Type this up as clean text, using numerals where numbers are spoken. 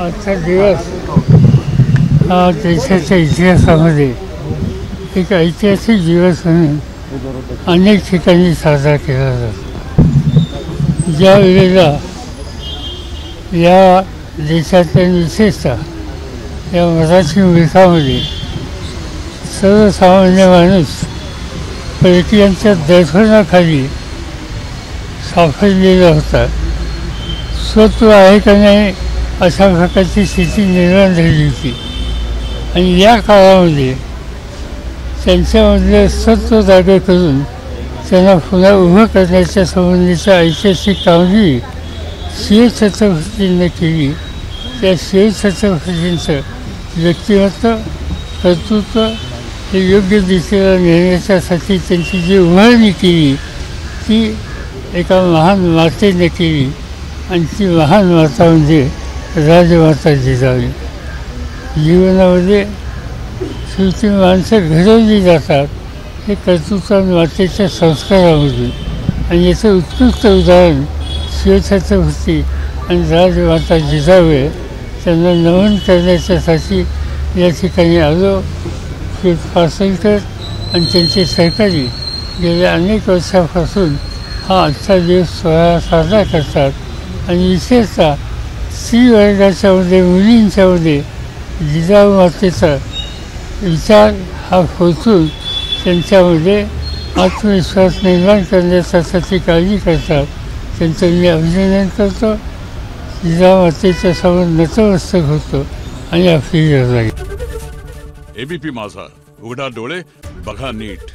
आजचा दिवस हा देशाच्या इतिहासामध्ये एक ऐतिहासिक दिवस म्हणून अनेक ठिकाणी साजरा केला जातो। ज्या वेळेला या देशातल्या विशेषतः या मराठी मुलखामध्ये सर्वसामान्य माणूस परकीयांच्या दडपणाखाली सापडलेला होता, स्वत्व आहे का नाही अशा प्रकारची स्थिती निर्माण झाली होती आणि या काळामध्ये त्यांच्यामधलं सत्व जागे करून त्यांना पुन्हा उभं करण्याच्या संबंधीच्या ऐतिहासिक कामगिरी शिवछत्रपतींनी केली। त्या शिवछत्रपतींचं व्यक्तिमत्व कर्तृत्व हे योग्य दिशेला नेण्याच्यासाठी त्यांची जी उभारणी केली ती एका महान मातेने केली आणि ती महान माता म्हणजे राजमाता जिजाऊ। जीवनामध्ये शेवटी माणसं घडवली जातात हे कर्तृत्वान मातेच्या संस्कारामधून आणि याचं उत्कृष्ट उदाहरण शिवछत्रपती आणि राजमाता जिजाऊ त्यांना नमन करण्याच्यासाठी या ठिकाणी आलो। पासलकर आणि त्यांचे सहकारी गेल्या अनेक वर्षापासून हा आजचा दिवस सोहळा साजरा करतात आणि विशेषतः स्त्री वर्गाच्यामध्ये मुलींच्यामध्ये जिजाऊ मातेचा विचार हा पोचून त्यांच्यामध्ये आत्मविश्वास निर्माण करण्यासाठी काळजी करतात। त्यांचं मी अभिनंदन करतो, जिजाऊ मातेच्या समोर नतमस्तक होतो आणि आपली गरज आहे। एबीपी माझा, उघडा डोळे बघा नीट।